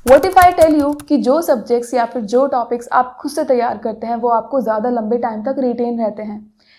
What if I tell you कि जो subjects या फिर जो टॉपिक्स आप खुद से तैयार करते हैं वो आपको ज़्यादा लंबे टाइम तक रिटेन रहते हैं।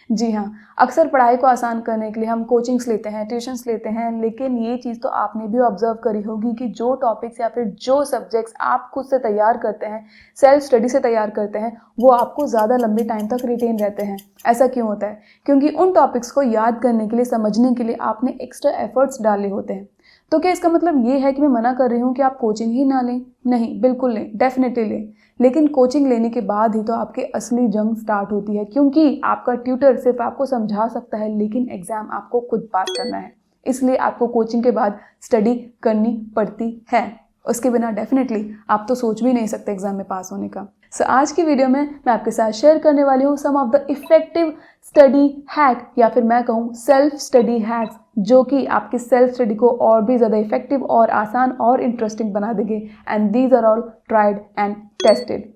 जी हाँ, अक्सर पढ़ाई को आसान करने के लिए हम कोचिंग्स लेते हैं, ट्यूशन्स लेते हैं, लेकिन ये चीज़ तो आपने भी ऑब्जर्व करी होगी कि जो टॉपिक्स या फिर जो सब्जेक्ट्स आप खुद से तैयार करते हैं, सेल्फ स्टडी से तैयार करते हैं, वो आपको ज़्यादा लंबे टाइम तक रिटेन रहते हैं। ऐसा क्यों होता है? क्योंकि उन टॉपिक्स को याद करने के लिए, समझने के लिए आपने एक्स्ट्रा एफर्ट्स डाले होते हैं। तो क्या इसका मतलब ये है कि मैं मना कर रही हूँ कि आप कोचिंग ही ना लें? नहीं, बिल्कुल लें, डेफिनेटली लें। लेकिन कोचिंग लेने के बाद ही तो आपकी असली जंग स्टार्ट होती है, क्योंकि आपका ट्यूटर सिर्फ आपको समझा सकता है, लेकिन एग्जाम आपको खुद पास करना है। इसलिए आपको कोचिंग के बाद स्टडी करनी पड़ती है। उसके बिना डेफिनेटली आप तो सोच भी नहीं सकते एग्जाम में पास होने का। सो आज की वीडियो में मैं आपके साथ शेयर करने वाली हूँ some of the effective study hack, या फिर मैं कहूँ सेल्फ स्टडी हैक्स, जो कि आपकी सेल्फ स्टडी को और भी ज़्यादा इफेक्टिव और आसान और इंटरेस्टिंग बना देंगे। And these are all tried and tested.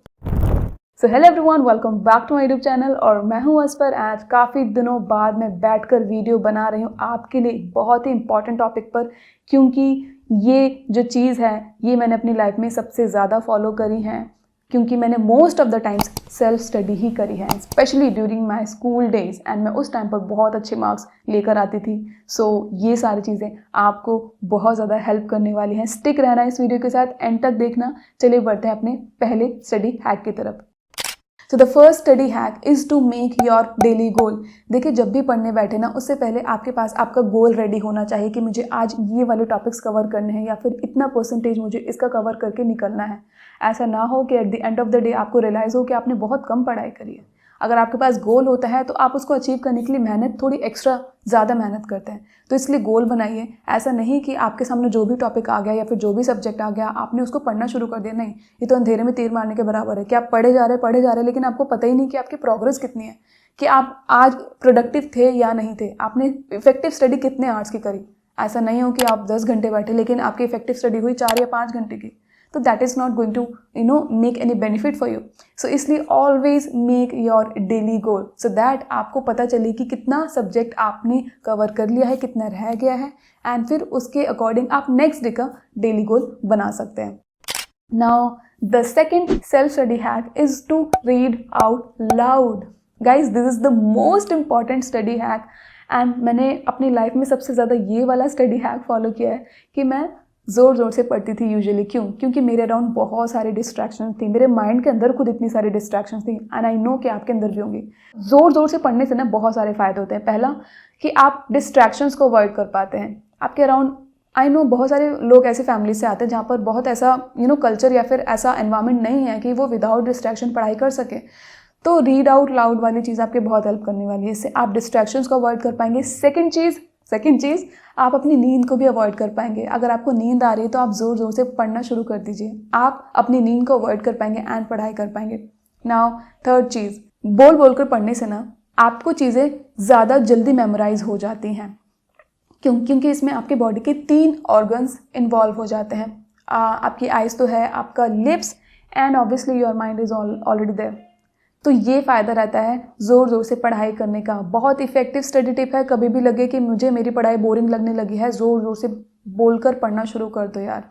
So hello everyone, welcome back to my YouTube channel. और मैं हूँ अस्पर। आज काफ़ी दिनों बाद मैं बैठकर वीडियो बना रही हूँ आपके लिए बहुत ही इंपॉर्टेंट टॉपिक पर, क्योंकि ये जो चीज़ है ये मैंने अपनी लाइफ में सबसे ज़्यादा फॉलो करी है, क्योंकि मैंने most of the times self study ही करी है, specially during my school days. And मैं उस टाइम पर बहुत अच्छे मार्क्स लेकर आती थी। सो ये सारी चीज़ें आपको बहुत ज़्यादा हेल्प करने वाली हैं। स्टिक रहना इस वीडियो के साथ, एंड तक देखना। चलिए बढ़ते हैं अपने पहले स्टडी हैक की तरफ। तो the first study hack is to make your daily goal. देखिए, जब भी पढ़ने बैठे ना, उससे पहले आपके पास आपका गोल रेडी होना चाहिए कि मुझे आज ये वाले टॉपिक्स कवर करने हैं, या फिर इतना परसेंटेज मुझे इसका कवर करके निकलना है। ऐसा ना हो कि at the end of the day आपको रियलाइज़ हो कि आपने बहुत कम पढ़ाई करी है। अगर आपके पास गोल होता है तो आप उसको अचीव करने के लिए मेहनत थोड़ी एक्स्ट्रा ज़्यादा मेहनत करते हैं। तो इसलिए गोल बनाइए। ऐसा नहीं कि आपके सामने जो भी टॉपिक आ गया या फिर जो भी सब्जेक्ट आ गया आपने उसको पढ़ना शुरू कर दिया। नहीं, ये तो अंधेरे में तीर मारने के बराबर है कि आप पढ़े जा रहे, लेकिन आपको पता ही नहीं कि आपकी प्रोग्रेस कितनी है, कि आप आज प्रोडक्टिव थे या नहीं थे, आपने इफेक्टिव स्टडी कितने आवर्स की करी। ऐसा नहीं हो कि आप 10 घंटे बैठे लेकिन आपकी इफेक्टिव स्टडी हुई 4 या 5 घंटे की। तो that is not going to make any benefit for you. So इसलिए always make your daily goal, so that आपको पता चले कि कितना सब्जेक्ट आपने कवर कर लिया है, कितना रह गया है, एंड फिर उसके अकॉर्डिंग आप नेक्स्ट डे का डेली गोल बना सकते हैं। Now the second self study hack is to read out loud. Guys, this is the most important study hack. And मैंने अपनी लाइफ में सबसे ज़्यादा ये वाला स्टडी हैक फॉलो किया है कि मैं ज़ोर ज़ोर से पढ़ती थी यूजुअली। क्यों? क्योंकि मेरे अराउंड बहुत सारे डिस्ट्रैक्शंस थी, मेरे माइंड के अंदर खुद इतनी सारी डिस्ट्रैक्शंस थी, एंड आई नो कि आपके अंदर भी होंगी। ज़ोर ज़ोर से पढ़ने से ना बहुत सारे फ़ायदे होते हैं। पहला कि आप डिस्ट्रैक्शंस को अवॉइड कर पाते हैं। आपके अराउंड आई नो बहुत सारे लोग ऐसी फैमिली से आते हैं जहाँ पर बहुत ऐसा कल्चर या फिर ऐसा एनवायरनमेंट नहीं है कि वो विदाउट डिस्ट्रैक्शन पढ़ाई कर सके। तो रीड आउट लाउड वाली चीज़ आपके बहुत हेल्प करने वाली है। इससे आप डिस्ट्रैक्शंस को अवॉइड कर पाएंगे। सेकंड चीज़ आप अपनी नींद को भी अवॉइड कर पाएंगे। अगर आपको नींद आ रही है तो आप ज़ोर ज़ोर से पढ़ना शुरू कर दीजिए, आप अपनी नींद को अवॉइड कर पाएंगे एंड पढ़ाई कर पाएंगे। नाउ थर्ड चीज़, बोल कर पढ़ने से ना आपको चीज़ें ज़्यादा जल्दी मेमोराइज हो जाती हैं। क्योंकि इसमें आपके बॉडी के 3 ऑर्गन्स इन्वॉल्व हो जाते हैं। आपकी आइज़ तो है, आपका lips, and obviously your mind is already there. तो ये फ़ायदा रहता है ज़ोर ज़ोर से पढ़ाई करने का। बहुत इफेक्टिव स्टडी टिप है। कभी भी लगे कि मुझे मेरी पढ़ाई बोरिंग लगने लगी है, ज़ोर ज़ोर से बोलकर पढ़ना शुरू कर दो यार।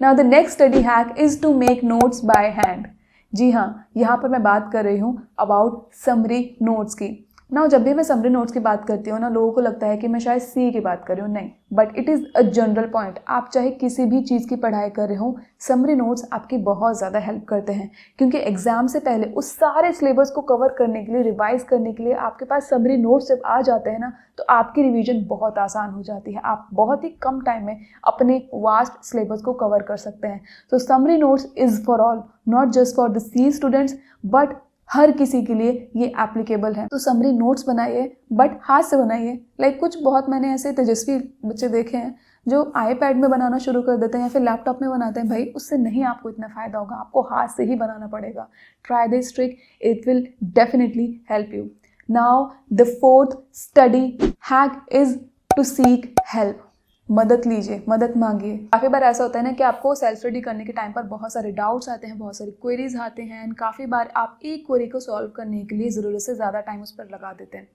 Now the next study hack is to make notes by hand. जी हाँ, यहाँ पर मैं बात कर रही हूँ अबाउट समरी नोट्स की। ना जब भी मैं समरी नोट्स की बात करती हूँ ना, लोगों को लगता है कि मैं शायद सी की बात कर रही हूँ। नहीं, but it is a general point. आप चाहे किसी भी चीज़ की पढ़ाई कर रहे हो, समरी नोट्स आपकी बहुत ज़्यादा हेल्प करते हैं, क्योंकि एग्जाम से पहले उस सारे सिलेबस को कवर करने के लिए, रिवाइज करने के लिए आपके पास समरी नोट्स जब आ जाते हैं ना, तो आपकी रिवीजन बहुत आसान हो जाती है। आप बहुत ही कम टाइम में अपने वास्ट सिलेबस को कवर कर सकते हैं। तो summary notes is for all, not just for the C students, but हर किसी के लिए ये एप्लीकेबल है। तो समरी नोट्स बनाइए, बट हाथ से बनाइए। लाइक कुछ बहुत मैंने ऐसे तेजस्वी बच्चे देखे हैं जो आईपैड में बनाना शुरू कर देते हैं या फिर लैपटॉप में बनाते हैं। भाई, उससे नहीं आपको इतना फ़ायदा होगा, आपको हाथ से ही बनाना पड़ेगा। Try this trick, it will definitely help you. Now the fourth study hack is to seek help. मदद लीजिए, मदद मांगिए। काफ़ी बार ऐसा होता है ना कि आपको सेल्फ स्टडी करने के टाइम पर बहुत सारे डाउट्स आते हैं, बहुत सारी क्वेरीज आते हैं, एंड काफ़ी बार आप एक क्वेरी को सॉल्व करने के लिए ज़रूरत से ज़्यादा टाइम उस पर लगा देते हैं,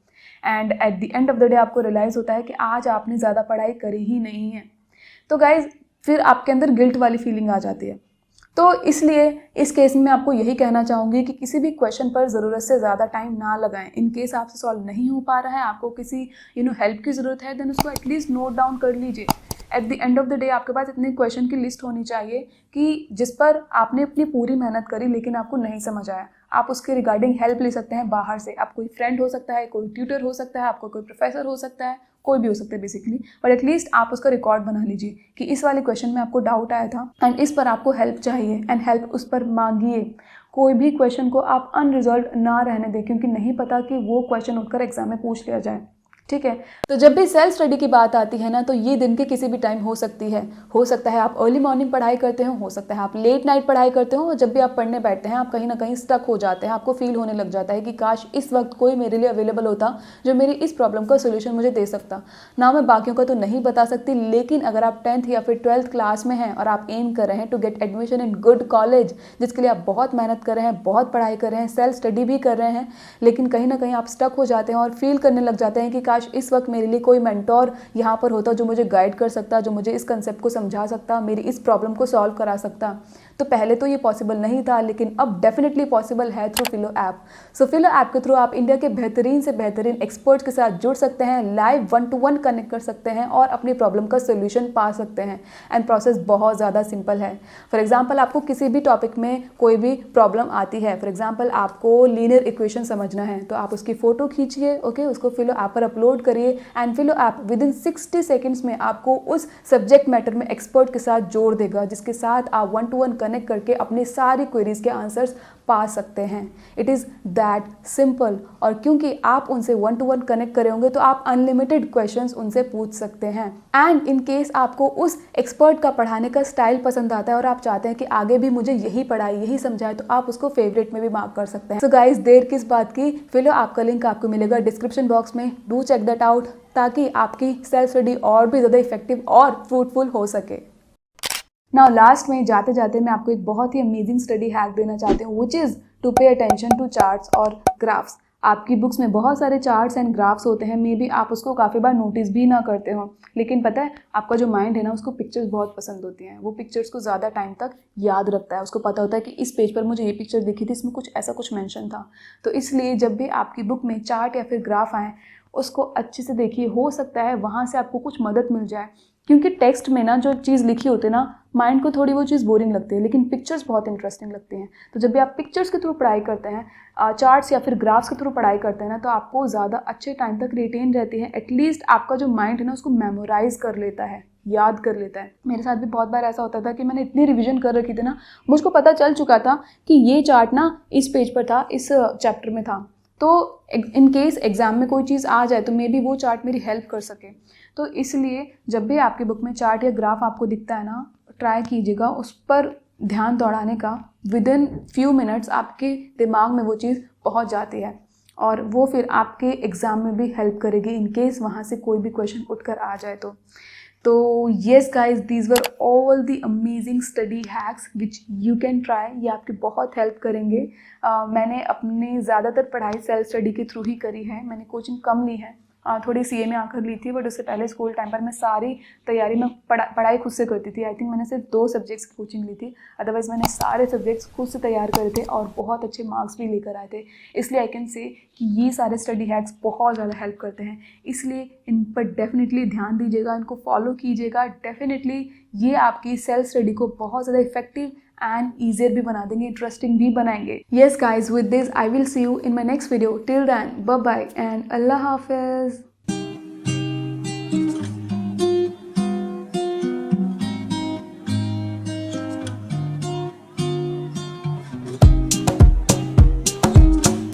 and at the end of the day आपको रियलाइज़ होता है कि आज आपने ज़्यादा पढ़ाई करी ही नहीं है। तो गाइज, फिर आपके अंदर गिल्ट वाली फीलिंग आ जाती है तो इसलिए इस केस में मैं आपको यही कहना चाहूँगी कि किसी भी क्वेश्चन पर ज़रूरत से ज़्यादा टाइम ना लगाएं। इन केस आपसे सॉल्व नहीं हो पा रहा है, आपको किसी हेल्प की ज़रूरत है, देन उसको एटलीस्ट नोट डाउन कर लीजिए। At the end of the day आपके पास इतने क्वेश्चन की लिस्ट होनी चाहिए कि जिस पर आपने अपनी पूरी मेहनत करी लेकिन आपको नहीं समझ आया, आप उसके रिगार्डिंग हेल्प ले सकते हैं बाहर से। आप कोई फ्रेंड हो सकता है, कोई ट्यूटर हो सकता है, आपको कोई प्रोफेसर हो सकता है, कोई भी हो सकता है बेसिकली, बट एटलीस्ट आप उसका रिकॉर्ड बना लीजिए कि इस वाले क्वेश्चन में आपको डाउट आया था एंड इस पर आपको हेल्प चाहिए, एंड हेल्प उस पर मांगिए। कोई भी क्वेश्चन को आप अनरिजॉल्व ना रहने दें, क्योंकि नहीं पता कि वो क्वेश्चन उठकर एग्जाम में पूछ लिया जाए। ठीक है, तो जब भी सेल्फ स्टडी की बात आती है ना, तो ये दिन के किसी भी टाइम हो सकती है। हो सकता है आप अर्ली मॉर्निंग पढ़ाई करते हो सकता है आप लेट नाइट पढ़ाई करते हो, और जब भी आप पढ़ने बैठते हैं आप कहीं ना कहीं स्टक हो जाते हैं। आपको फील होने लग जाता है कि काश इस वक्त कोई मेरे लिए अवेलेबल होता जो मेरी इस प्रॉब्लम का सोल्यूशन मुझे दे सकता। ना मैं बाकियों का तो नहीं बता सकती, लेकिन अगर आप 10th या फिर 12th क्लास में हैं और आप एम कर रहे हैं to get admission in good college, जिसके लिए आप बहुत मेहनत कर रहे हैं, बहुत पढ़ाई कर रहे हैं, सेल्फ स्टडी भी कर रहे हैं, लेकिन कहीं ना कहीं आप स्टक हो जाते हैं और फील करने लग जाते हैं कि काश इस वक्त मेरे लिए कोई मेंटोर यहाँ पर होता जो मुझे गाइड कर सकता, जो मुझे इस कंसेप्ट को समझा सकता, मेरी इस प्रॉब्लम को सॉल्व करा सकता। तो पहले तो ये पॉसिबल नहीं था, लेकिन अब डेफिनेटली पॉसिबल है थ्रू फिलो ऐप। सो फिलो ऐप के थ्रू आप इंडिया के बेहतरीन से बेहतरीन एक्सपर्ट्स के साथ जुड़ सकते हैं, लाइव 1-to-1 कनेक्ट कर सकते हैं और अपनी प्रॉब्लम का सोल्यूशन पा सकते हैं। एंड प्रोसेस बहुत ज़्यादा सिंपल है। फॉर एग्जाम्पल, आपको किसी भी टॉपिक में कोई भी प्रॉब्लम आती है, फॉर एग्जाम्पल आपको लीनियर इक्वेशन समझना है, तो आप उसकी फ़ोटो खींचिए, ओके, उसको फिलो ऐप पर अपलोड करिए, and फिलो app with in 60 seconds में आपको उस सब्जेक्ट मैटर में एक्सपर्ट के साथ जोड़ देगा, जिसके साथ आप 1-to-1 कनेक्ट करके अपनी सारी क्वेरीज के आंसर्स पा सकते हैं। It is that simple. और क्योंकि आप उनसे 1-to-1 कनेक्ट करे होंगे तो आप अनलिमिटेड क्वेश्चंस उनसे पूछ सकते हैं। एंड इन केस आपको उस एक्सपर्ट का पढ़ाने का स्टाइल पसंद आता है और आप चाहते हैं कि आगे भी मुझे यही पढ़ाए, यही समझाए, तो आप उसको फेवरेट में भी मार्क कर सकते हैं। सो गाइस, देर किस बात की, फिलो ऐप का लिंक आपको मिलेगा डिस्क्रिप्शन बॉक्स में। डू चेक दैट आउट, ताकि आपकी सेल्फ स्टडी और भी ज़्यादा इफेक्टिव और फ्रूटफुल हो सके। नाउ लास्ट में जाते जाते मैं आपको एक बहुत ही अमेजिंग स्टडी हैक देना चाहती हूँ, which is to pay attention to charts और ग्राफ्स। आपकी बुक्स में बहुत सारे चार्ट्स एंड ग्राफ्स होते हैं, मे बी आप उसको काफ़ी बार नोटिस भी ना करते हो, लेकिन पता है आपका जो माइंड है ना, उसको पिक्चर्स बहुत पसंद होती हैं। वो पिक्चर्स को ज़्यादा टाइम तक याद रखता है, उसको पता होता है कि इस पेज पर मुझे ये पिक्चर दिखी थी, इसमें कुछ ऐसा कुछ मेंशन था। तो इसलिए जब भी आपकी बुक में चार्ट या फिर ग्राफ आए, उसको अच्छे से देखिए। हो सकता है वहाँ से आपको कुछ मदद मिल जाए, क्योंकि टेक्स्ट में ना जो चीज़ लिखी होती है ना, माइंड को थोड़ी वो चीज़ बोरिंग लगती है, लेकिन पिक्चर्स बहुत इंटरेस्टिंग लगती हैं। तो जब भी आप पिक्चर्स के थ्रू पढ़ाई करते हैं, चार्ट्स या फिर ग्राफ्स के थ्रू पढ़ाई करते हैं ना, तो आपको ज़्यादा अच्छे टाइम तक रिटेन रहती है। एटलीस्ट आपका जो माइंड है ना, उसको मेमोराइज कर लेता है, याद कर लेता है। मेरे साथ भी बहुत बार ऐसा होता था कि मैंने इतनी रिवीजन कर रखी थी ना, मुझको पता चल चुका था कि ये चार्ट ना इस पेज पर था, इस चैप्टर में था। तो इन केस एग्ज़ाम में कोई चीज़ आ जाए तो मे बी वो चार्ट मेरी हेल्प कर सके। तो इसलिए जब भी आपकी बुक में चार्ट या ग्राफ आपको दिखता है ना, ट्राई कीजिएगा उस पर ध्यान दौड़ाने का। विद इन फ्यू मिनट्स आपके दिमाग में वो चीज़ पहुंच जाती है और वो फिर आपके एग्ज़ाम में भी हेल्प करेगी, इन केस वहाँ से कोई भी क्वेश्चन उठकर आ जाए तो yes guys, these were all the amazing study hacks which you can try. ये आपकी बहुत हेल्प करेंगे। मैंने अपनी ज़्यादातर पढ़ाई सेल्फ स्टडी के थ्रू ही करी है। मैंने कोचिंग कम ली है, थोड़ी सीए में आकर ली थी, बट उससे पहले स्कूल टाइम पर मैं सारी तैयारी में पढ़ाई खुद से करती थी। आई थिंक मैंने सिर्फ 2 सब्जेक्ट्स की कोचिंग ली थी, अदरवाइज़ मैंने सारे सब्जेक्ट्स खुद से तैयार करे थे और बहुत अच्छे मार्क्स भी लेकर आए थे। इसलिए आई कैन से कि ये सारे स्टडी हैक्स बहुत ज़्यादा हेल्प करते हैं। इसलिए इन पर डेफिनेटली ध्यान दीजिएगा, इनको फॉलो कीजिएगा। डेफिनेटली ये आपकी सेल्फ स्टडी को बहुत ज़्यादा इफेक्टिव एंड ईजियर भी बना देंगे, इंटरेस्टिंग भी बनाएंगे। Yes guys, with this I will see you in my next video. Till then, bye bye and अल्लाह हाफिज़।